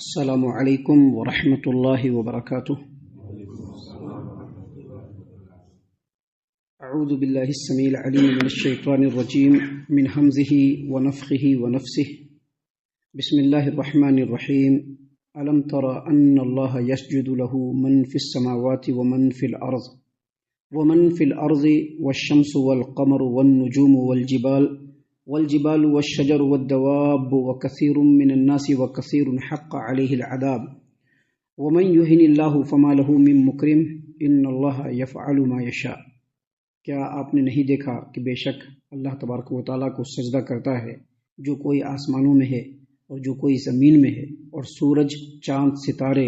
السلام علیکم ورحمۃ اللہ وبرکاتہ۔ اعوذ باللہ السمیع العلیم من الشیطان الرجیم من حمزہ ونفخہ ونفثہ۔ بسم اللہ الرحمن الرحیم۔ الم تر ان اللہ یسجد له من فی السماوات ومن فی الارض والشمس والقمر والنجوم والجبال والشجر والدواب وكثير من الناس وكثير حق عليه العذاب ومن يهن الله فما له من مكرم ان الله يفعل ما يشاء۔ کیا آپ نے نہیں دیکھا کہ بے شک اللہ تبارک و تعالیٰ کو سجدہ کرتا ہے جو کوئی آسمانوں میں ہے اور جو کوئی زمین میں ہے، اور سورج، چاند، ستارے،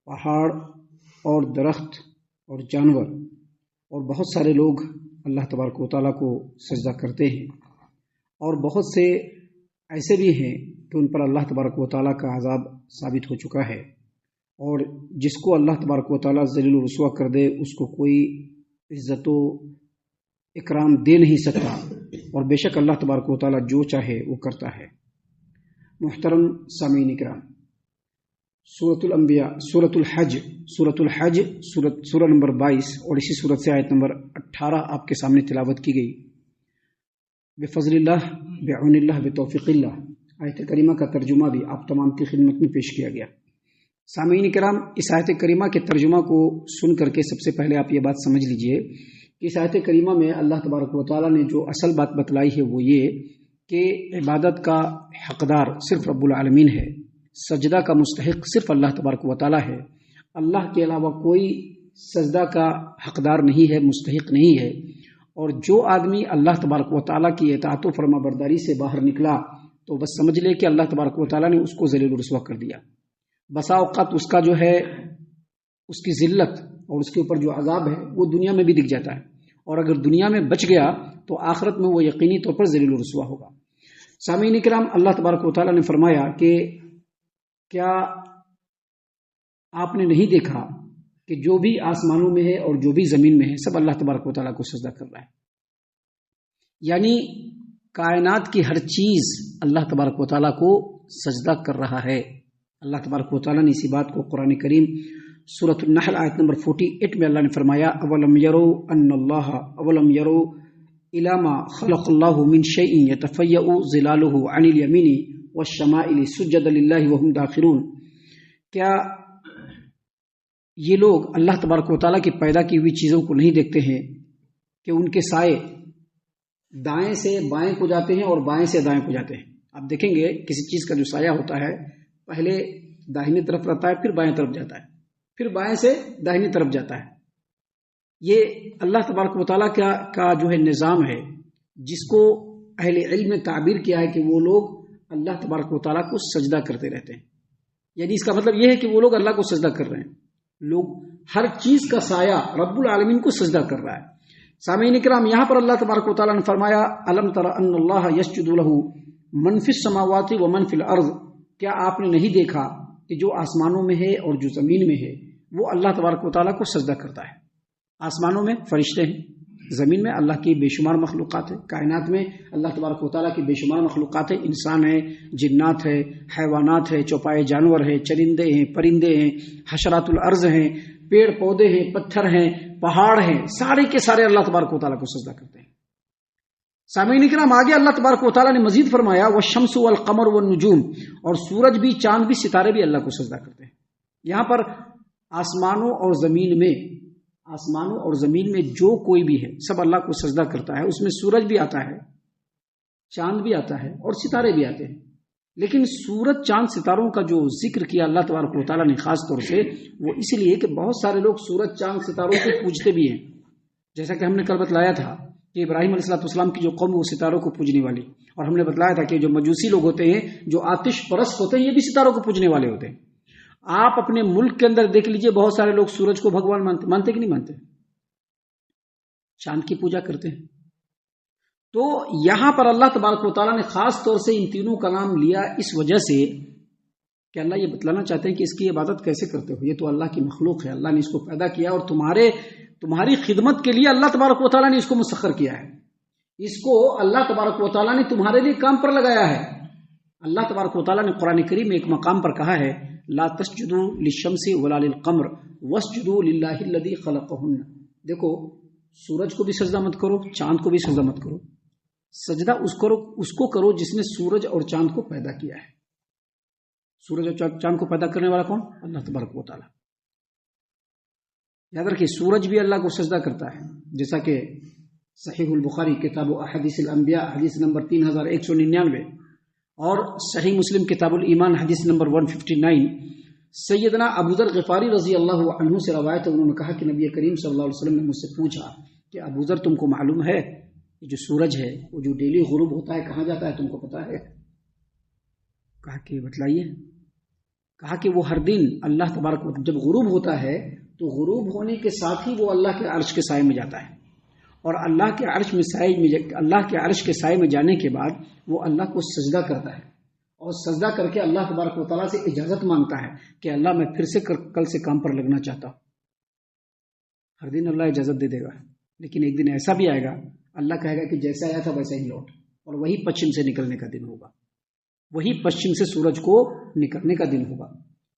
پہاڑ اور درخت اور جانور اور بہت سارے لوگ اللہ تبارک و تعالیٰ کو سجدہ کرتے ہیں، اور بہت سے ایسے بھی ہیں کہ ان پر اللہ تبارک و تعالیٰ کا عذاب ثابت ہو چکا ہے، اور جس کو اللہ تبارک و تعالیٰ ذلیل و رسوا کر دے اس کو کوئی عزت و اکرام دے نہیں سکتا، اور بے شک اللہ تبارک و تعالیٰ جو چاہے وہ کرتا ہے۔ محترم سامعین کرام، سورۃ الانبیاء، سورۃ الحج سورہ نمبر 22 اور اسی سورت سے آیت نمبر 18 آپ کے سامنے تلاوت کی گئی۔ بفضل اللہ، بعون اللہ، بتوفیق اللہ، آیت کریمہ کا ترجمہ بھی آپ تمام کی خدمت میں پیش کیا گیا۔ سامعین کرام، اس آیت کریمہ کے ترجمہ کو سن کر کے سب سے پہلے آپ یہ بات سمجھ لیجئے کہ اس آیت کریمہ میں اللہ تبارک و تعالیٰ نے جو اصل بات بتلائی ہے وہ یہ کہ عبادت کا حقدار صرف رب العالمین ہے، سجدہ کا مستحق صرف اللہ تبارک و تعالیٰ ہے، اللہ کے علاوہ کوئی سجدہ کا حقدار نہیں ہے، مستحق نہیں ہے، اور جو آدمی اللہ تبارک و تعالیٰ کی اطاعت و فرما برداری سے باہر نکلا تو بس سمجھ لے کہ اللہ تبارک و تعالیٰ نے اس کو ذلیل و رسوا کر دیا۔ بسا اوقات اس کا جو ہے اس کی ذلت اور اس کے اوپر جو عذاب ہے وہ دنیا میں بھی دکھ جاتا ہے، اور اگر دنیا میں بچ گیا تو آخرت میں وہ یقینی طور پر ذلیل و رسوا ہوگا۔ سامعین کرام، اللہ تبارک و تعالیٰ نے فرمایا کہ کیا آپ نے نہیں دیکھا کہ جو بھی آسمانوں میں ہے اور جو بھی زمین میں ہے سب اللہ تبارک و تعالیٰ کو سجدہ کر رہا ہے، یعنی کائنات کی ہر چیز اللہ تبارک و تعالیٰ کو سجدہ کر رہا ہے۔ اللہ تبارک و تعالیٰ نے اسی بات کو قرآن کریم سورۃ النحل آیت نمبر 48 میں اللہ نے فرمایا، اولم یروا الی ما خلق اللہ من شیء یتفیأ ظلالہ عن الیمین والشمائل سجدا للہ وہم داخرون۔ کیا یہ لوگ اللہ تبارک و تعالیٰ کی پیدا کی ہوئی چیزوں کو نہیں دیکھتے ہیں کہ ان کے سائے دائیں سے بائیں کو جاتے ہیں اور بائیں سے دائیں کو جاتے ہیں؟ آپ دیکھیں گے کسی چیز کا جو سایہ ہوتا ہے پہلے داہنی طرف رہتا ہے، پھر بائیں طرف جاتا ہے، پھر بائیں سے داہنی طرف جاتا ہے۔ یہ اللہ تبارک و تعالیٰ کا جو ہے نظام ہے، جس کو اہل علم نے تعبیر کیا ہے کہ وہ لوگ اللہ تبارک و تعالیٰ کو سجدہ کرتے رہتے ہیں، یعنی اس کا مطلب یہ ہے کہ وہ لوگ اللہ کو سجدہ کر رہے ہیں، لوگ ہر چیز کا سایہ رب العالمین کو سجدہ کر رہا ہے۔ سامعین کرام، یہاں پر اللہ تبارک و تعالیٰ نے فرمایا، الم تر ان اللہ یسجد له من فی السماوات ومن فی الارض۔ کیا آپ نے نہیں دیکھا کہ جو آسمانوں میں ہے اور جو زمین میں ہے وہ اللہ تبارک و تعالیٰ کو سجدہ کرتا ہے؟ آسمانوں میں فرشتے ہیں، زمین میں اللہ کی بے شمار مخلوقات ہیں، کائنات میں اللہ تبارک و تعالیٰ کی بے شمار مخلوقات ہیں، انسان ہے، جنات ہے، حیوانات ہے، چوپائے جانور ہیں، چرندے ہیں، پرندے ہیں، حشرات الارض ہیں، پیڑ پودے ہیں، پتھر ہیں، پہاڑ ہیں، سارے کے سارے اللہ تبارک و تعالیٰ کو سجدہ کرتے ہیں۔ سامعین کرام، آگے اللہ تبارک و تعالیٰ نے مزید فرمایا، والشمس والقمر والنجوم، اور سورج بھی، چاند بھی، ستارے بھی اللہ کو سجدہ کرتے ہیں۔ یہاں پر آسمانوں اور زمین میں جو کوئی بھی ہے سب اللہ کو سجدہ کرتا ہے، اس میں سورج بھی آتا ہے، چاند بھی آتا ہے اور ستارے بھی آتے ہیں، لیکن سورج، چاند، ستاروں کا جو ذکر کیا اللہ تبارک و تعالیٰ نے خاص طور سے، وہ اس لیے کہ بہت سارے لوگ سورج، چاند، ستاروں کو پوجتے بھی ہیں، جیسا کہ ہم نے کل بتلایا تھا کہ ابراہیم علیہ السلام کی جو قوم وہ ستاروں کو پوجنے والی، اور ہم نے بتلایا تھا کہ جو مجوسی لوگ ہوتے ہیں، جو آتش پرست ہوتے ہیں، یہ بھی ستاروں کو پوجنے والے ہوتے ہیں۔ آپ اپنے ملک کے اندر دیکھ لیجئے، بہت سارے لوگ سورج کو بھگوان مانتے کہ نہیں مانتے، چاند کی پوجا کرتے ہیں۔ تو یہاں پر اللہ تبارک و تعالیٰ نے خاص طور سے ان تینوں کا نام لیا اس وجہ سے کہ اللہ یہ بتلانا چاہتے ہیں کہ اس کی عبادت کیسے کرتے ہو، یہ تو اللہ کی مخلوق ہے، اللہ نے اس کو پیدا کیا اور تمہاری خدمت کے لیے اللہ تبارک و تعالیٰ نے اس کو مسخر کیا ہے، اس کو اللہ تبارک و تعالیٰ نے تمہارے لیے کام پر لگایا ہے۔ اللہ تبارک و تعالیٰ نے قرآن کریم میں ایک مقام پر کہا ہے لا تسجدوا للشمس ولا للقمر واسجدوا للہ الذی خلقہن. دیکھو سورج کو بھی سجدہ مت کرو، چاند کو بھی سجدہ مت کرو. سجدہ اس کو کرو جس نے سورج اور چاند کو پیدا کیا ہے. سورج اور چاند کو پیدا کرنے والا کون؟ اللہ تبارک و تعالی. یاد رکھیے سورج بھی اللہ کو سجدہ کرتا ہے، جیسا کہ صحیح البخاری کتاب احادیث الانبیاء حدیث نمبر 3199 اور صحیح مسلم کتاب الایمان حدیث نمبر 159 سیدنا ابوذر غفاری رضی اللہ عنہ سے روایت ہے. انہوں نے کہا کہ نبی کریم صلی اللہ علیہ وسلم نے مجھ سے پوچھا کہ ابوذر تم کو معلوم ہے یہ جو سورج ہے وہ جو ڈیلی غروب ہوتا ہے کہاں جاتا ہے، تم کو پتا ہے؟ کہا کہ بتلائیے. کہا کہ وہ ہر دن اللہ تبارک و تعالی جب غروب ہوتا ہے تو غروب ہونے کے ساتھ ہی وہ اللہ کے عرش کے سائے میں جاتا ہے، اور اللہ کے عرش کے سائے میں جانے کے بعد وہ اللہ کو سجدہ کرتا ہے، اور سجدہ کر کے اللہ تبارک و تعالیٰ سے اجازت مانگتا ہے کہ اللہ میں پھر سے کل سے کام پر لگنا چاہتا ہوں. ہر دن اللہ اجازت دے دے گا، لیکن ایک دن ایسا بھی آئے گا اللہ کہے گا کہ جیسا آیا تھا ویسا ہی لوٹ، اور وہی پچھم سے نکلنے کا دن ہوگا، وہی پچھم سے سورج کو نکلنے کا دن ہوگا.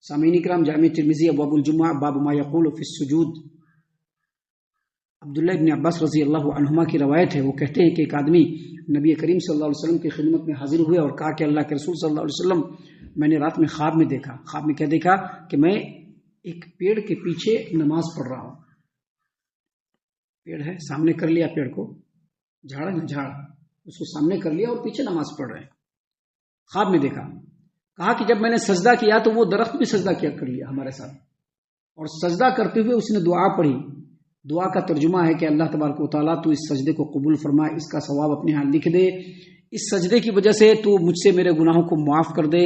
سامعین اکرام، جامع ترمذی ابواب الجمعہ باب ما یقول فی السجود، عبداللہ ابن عباس رضی اللہ عنہما کی روایت ہے. وہ کہتے ہیں کہ ایک آدمی نبی کریم صلی اللہ علیہ وسلم کی خدمت میں حاضر ہوئے اور کہا کہ اللہ کے رسول صلی اللہ علیہ وسلم میں نے رات میں خواب میں دیکھا. خواب میں کیا دیکھا؟ کہ میں ایک پیڑ کے پیچھے نماز پڑھ رہا ہوں. پیڑ ہے سامنے کر لیا، پیڑ کو جھاڑ ہے نا، جھاڑ اس کو سامنے کر لیا اور پیچھے نماز پڑھ رہے ہیں. خواب میں دیکھا. کہا کہ جب میں نے سجدہ کیا تو وہ درخت بھی سجدہ کیا کر لیا ہمارے ساتھ، اور سجدہ کرتے ہوئے اس نے دعا پڑھی. دعا کا ترجمہ ہے کہ اللہ تبارک و تعالیٰ تو اس سجدے کو قبول فرما، اس کا ثواب اپنے ہاں لکھ دے، اس سجدے کی وجہ سے تو مجھ سے میرے گناہوں کو معاف کر دے.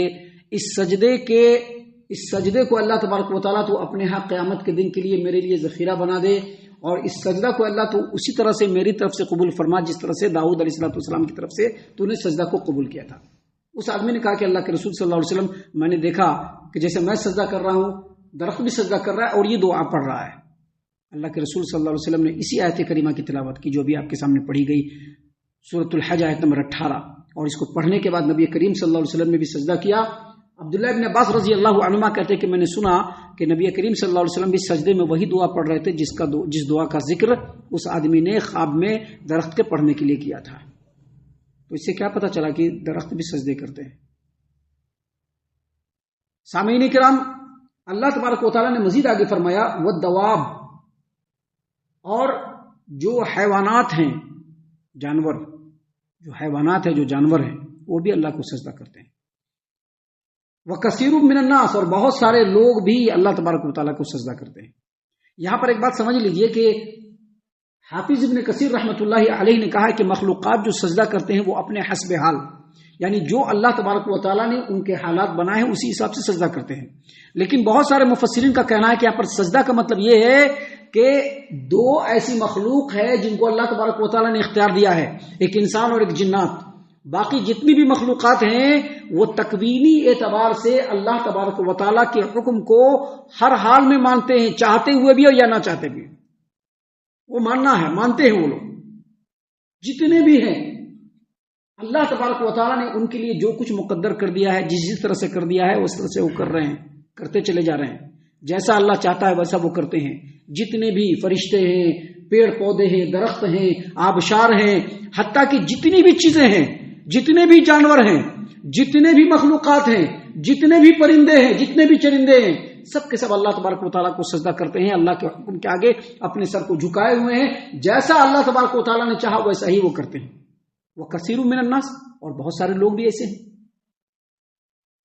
اس سجدے کو اللہ تبارک و تعالیٰ تو اپنے ہاں قیامت کے دن کے لیے میرے لیے ذخیرہ بنا دے، اور اس سجدہ کو اللہ تو اسی طرح سے میری طرف سے قبول فرما جس طرح سے داؤد علیہ السلام کی طرف سے تو نے سجدہ کو قبول کیا تھا. اس آدمی نے کہا کہ اللہ کے رسول صلی اللہ علیہ وسلم میں نے دیکھا کہ جیسے میں سجدہ کر رہا ہوں درخت بھی سجدہ کر رہا ہے اور یہ دعا پڑھ رہا ہے. اللہ کے رسول صلی اللہ علیہ وسلم نے اسی آیت کریمہ کی تلاوت کی جو بھی آپ کے سامنے پڑھی گئی، سورۃ الحج آیت نمبر 18، اور اس کو پڑھنے کے بعد نبی کریم صلی اللہ علیہ وسلم نے بھی سجدہ کیا. عبداللہ ابن عباس رضی اللہ عنہما کہتے ہیں کہ میں نے سنا کہ نبی کریم صلی اللہ علیہ وسلم بھی سجدے میں وہی دعا پڑھ رہے تھے جس دعا کا ذکر اس آدمی نے خواب میں درخت کے پڑھنے کے لیے کیا تھا. تو اس سے کیا پتہ چلا کہ درخت بھی سجدے کرتے ہیں. سامعین کرام، اللہ تبارک و تعالیٰ نے مزید آگے فرمایا والدواب، اور جو حیوانات ہیں، جانور، جو حیوانات ہیں، جو جانور ہیں وہ بھی اللہ کو سجدہ کرتے ہیں. وَكَثِيرٌ مِّنَ النَّاسِ، اور بہت سارے لوگ بھی اللہ تبارک و تعالیٰ کو سجدہ کرتے ہیں. یہاں پر ایک بات سمجھ لیجئے کہ حافظ ابن کثیر رحمۃ اللہ علیہ نے کہا کہ مخلوقات جو سجدہ کرتے ہیں وہ اپنے حسب حال، یعنی جو اللہ تبارک و تعالیٰ نے ان کے حالات بنائے ہیں اسی حساب سے سجدہ کرتے ہیں. لیکن بہت سارے مفسرین کا کہنا ہے کہ یہاں پر سجدہ کا مطلب یہ ہے کہ دو ایسی مخلوق ہے جن کو اللہ تبارک و تعالیٰ نے اختیار دیا ہے، ایک انسان اور ایک جنات. باقی جتنی بھی مخلوقات ہیں وہ تکوینی اعتبار سے اللہ تبارک و تعالیٰ کے حکم کو ہر حال میں مانتے ہیں، چاہتے ہوئے بھی اور یا نہ چاہتے بھی. وہ ماننا ہے، مانتے ہیں وہ لوگ جتنے بھی ہیں. اللہ تبارک و تعالیٰ نے ان کے لیے جو کچھ مقدر کر دیا ہے، جس طرح سے کر دیا ہے اس طرح سے وہ کر رہے ہیں، کرتے چلے جا رہے ہیں. جیسا اللہ چاہتا ہے ویسا وہ کرتے ہیں. جتنے بھی فرشتے ہیں، پیڑ پودے ہیں، درخت ہیں، آبشار ہیں، حتیٰ کہ جتنی بھی چیزیں ہیں، جتنے بھی جانور ہیں، جتنے بھی مخلوقات ہیں، جتنے بھی پرندے ہیں، جتنے بھی چرندے ہیں، سب کے سب اللہ تبارک و تعالیٰ کو سجدہ کرتے ہیں، اللہ کے حکم کے آگے اپنے سر کو جھکائے ہوئے ہیں. جیسا اللہ تبارک و تعالیٰ نے چاہا ویسا ہی وہ کرتے ہیں. وَكَثِيرٌ مِّنَ النَّاسِ، اور بہت سارے لوگ بھی ایسے ہیں،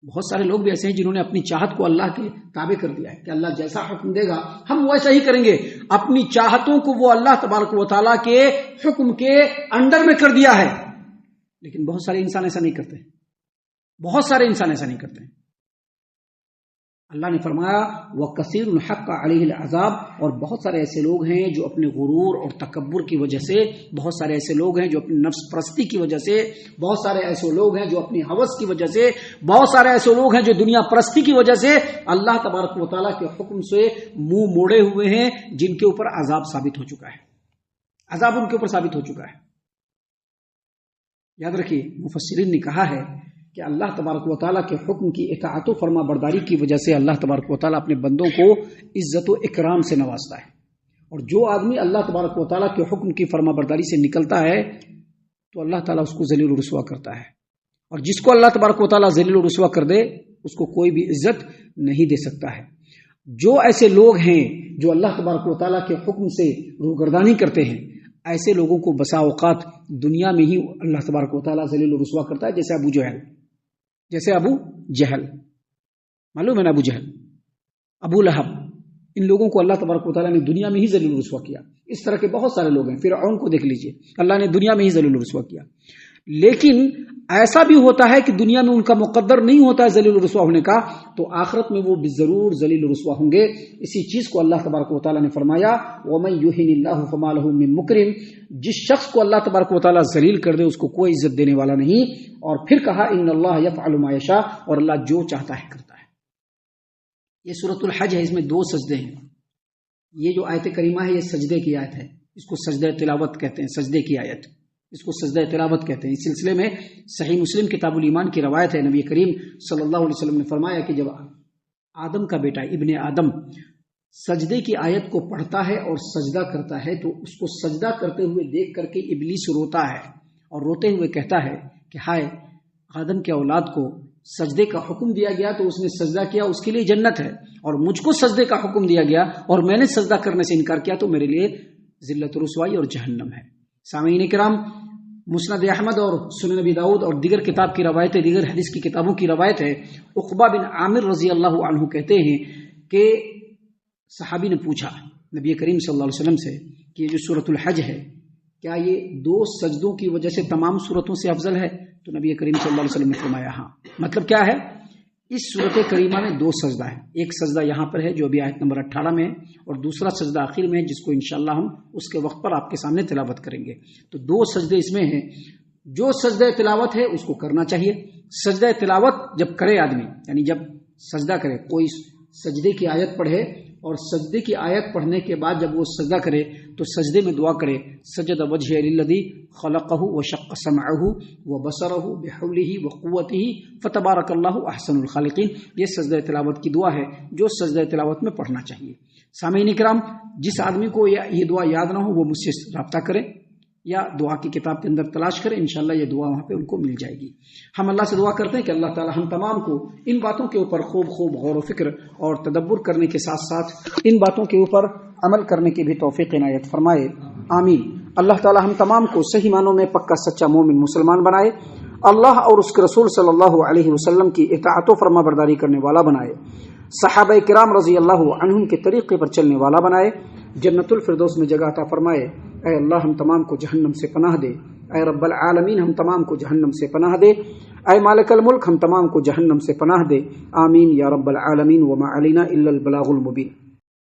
بہت سارے لوگ بھی ایسے ہیں جنہوں نے اپنی چاہت کو اللہ کے تابع کر دیا ہے کہ اللہ جیسا حکم دے گا ہم ویسا ہی کریں گے. اپنی چاہتوں کو وہ اللہ تبارک و تعالیٰ کے حکم کے انڈر میں کر دیا ہے. لیکن بہت سارے انسان ایسا نہیں کرتے، بہت سارے انسان ایسا نہیں کرتے. اللہ نے فرمایا وَكَثِيرٌ حَقَّ عَلَيْهِ الْعَذَابُ، اور بہت سارے ایسے لوگ ہیں جو اپنے غرور اور تکبر کی وجہ سے، بہت سارے ایسے لوگ ہیں جو اپنی نفس پرستی کی وجہ سے، بہت سارے ایسے لوگ ہیں جو اپنی ہوس کی وجہ سے، بہت سارے ایسے لوگ ہیں جو دنیا پرستی کی وجہ سے اللہ تبارک و تعالیٰ کے حکم سے منہ موڑے ہوئے ہیں، جن کے اوپر عذاب ثابت ہو چکا ہے، عذاب ان کے اوپر ثابت ہو چکا ہے. یاد رکھیے مفسرین نے کہا ہے کہ اللہ تبارک و تعالیٰ کے حکم کی اطاعت و فرما برداری کی وجہ سے اللہ تبارک و تعالیٰ اپنے بندوں کو عزت و اکرام سے نوازتا ہے، اور جو آدمی اللہ تبارک و تعالیٰ کے حکم کی فرما برداری سے نکلتا ہے تو اللہ تعالیٰ اس کو ذلیل و رسوا کرتا ہے، اور جس کو اللہ تبارک و تعالیٰ ذلیل و رسوا کر دے اس کو کوئی بھی عزت نہیں دے سکتا ہے۔ جو ایسے لوگ ہیں جو اللہ تبارک و تعالیٰ کے حکم سے روگردانی کرتے ہیں، ایسے لوگوں کو بسا اوقات دنیا میں ہی اللہ تبارک و تعالیٰ ذلیل و رسوا کرتا ہے، جیسے ابو جہل، معلوم ہے نا، ابو جہل، ابو لہب، ان لوگوں کو اللہ تبارک و تعالیٰ نے دنیا میں ہی ذلیل و رسوا کیا۔ اس طرح کے بہت سارے لوگ ہیں، فرعون کو دیکھ لیجئے، اللہ نے دنیا میں ہی ذلیل و رسوا کیا۔ لیکن ایسا بھی ہوتا ہے کہ دنیا میں ان کا مقدر نہیں ہوتا ہے ذلیل و رسوا ہونے کا، تو آخرت میں وہ ضرور ذلیل و رسوا ہوں گے۔ اسی چیز کو اللہ تبارک و تعالیٰ نے فرمایا وَمَن يُهِنِ اللَّهُ فَمَا لَهُ مِن مُكْرِمٍ، جس شخص کو اللہ تبارک و تعالیٰ ذلیل کر دے اس کو کوئی عزت دینے والا نہیں۔ اور پھر کہا ان اللہ یفعل ما یشاء، اور اللہ جو چاہتا ہے کرتا ہے۔ یہ سورۃ الحج ہے، اس میں 2 سجدے ہیں۔ یہ جو آیت کریمہ ہے یہ سجدے کی آیت ہے، اس کو سجدہ تلاوت کہتے ہیں، سجدے کی آیت، اس کو سجدہ تلاوت کہتے ہیں۔ اس سلسلے میں صحیح مسلم کتاب الایمان کی روایت ہے، نبی کریم صلی اللہ علیہ وسلم نے فرمایا کہ جب آدم کا بیٹا ابن آدم سجدے کی آیت کو پڑھتا ہے اور سجدہ کرتا ہے تو اس کو سجدہ کرتے ہوئے دیکھ کر کے ابلیس روتا ہے اور روتے ہوئے کہتا ہے کہ ہائے، آدم کے اولاد کو سجدے کا حکم دیا گیا تو اس نے سجدہ کیا، اس کے لیے جنت ہے، اور مجھ کو سجدے کا حکم دیا گیا اور میں نے سجدہ کرنے سے انکار کیا تو میرے لیے ذلت و رسوائی اور جہنم ہے۔ سامعین کرام، مسند احمد اور سنن نبی داؤد اور دیگر کتاب کی روایت ہے، دیگر حدیث کی کتابوں کی روایت ہے، عقبہ بن عامر رضی اللہ عنہ کہتے ہیں کہ صحابی نے پوچھا نبی کریم صلی اللہ علیہ وسلم سے کہ یہ جو سورۃ الحج ہے کیا یہ 2 سجدوں کی وجہ سے تمام سورتوں سے افضل ہے؟ تو نبی کریم صلی اللہ علیہ وسلم نے فرمایا ہاں۔ مطلب کیا ہے؟ اس سورۃ کریمہ میں 2 سجدہ ہے، ایک سجدہ یہاں پر ہے جو ابھی آیت نمبر 18 میں ہے، اور دوسرا سجدہ آخر میں ہے جس کو انشاءاللہ ہم اس کے وقت پر آپ کے سامنے تلاوت کریں گے۔ تو 2 سجدے اس میں ہیں۔ جو سجدہ تلاوت ہے اس کو کرنا چاہیے۔ سجدہ تلاوت جب کرے آدمی، یعنی جب سجدہ کرے، کوئی سجدے کی آیت پڑھے اور سجدے کی آیت پڑھنے کے بعد جب وہ سجدہ کرے تو سجدے میں دعا کرے سجد وجہ للذی خلقہ وشق سمعہ وبصرہ بحولہ وقوتہ فتبارک اللہ احسن الخالقین۔ یہ سجدہ تلاوت کی دعا ہے جو سجدہ تلاوت میں پڑھنا چاہیے۔ سامعین کرام، جس آدمی کو یہ دعا یاد نہ ہو وہ مجھ سے رابطہ کرے یا دعا کی کتاب کے اندر تلاش کریں، انشاءاللہ یہ دعا وہاں پہ ان کو مل جائے گی۔ ہم اللہ سے دعا کرتے ہیں کہ اللہ تعالی ہم تمام کو ان باتوں کے اوپر خوب غور و فکر اور تدبر کرنے کے ساتھ ساتھ ان باتوں کے اوپر عمل کرنے کی بھی توفیق عنایت فرمائے، آمین۔ اللہ تعالی ہم تمام کو صحیح معنوں میں پکا سچا مومن مسلمان بنائے، اللہ اور اس کے رسول صلی اللہ علیہ وسلم کی اطاعت و فرما برداری کرنے والا بنائے، صحابہ کرام رضی اللہ عنہم کے طریقے پر چلنے والا بنائے، جنت الفردوس میں جگہ عطا فرمائے۔ اے اللہ ہم تمام کو جہنم سے پناہ دے، اے رب العالمین ہم تمام کو جہنم سے پناہ دے، اے مالک الملک ہم تمام کو جہنم سے پناہ دے، آمین یا رب العالمین۔ وما علینا الا البلاغ المبین۔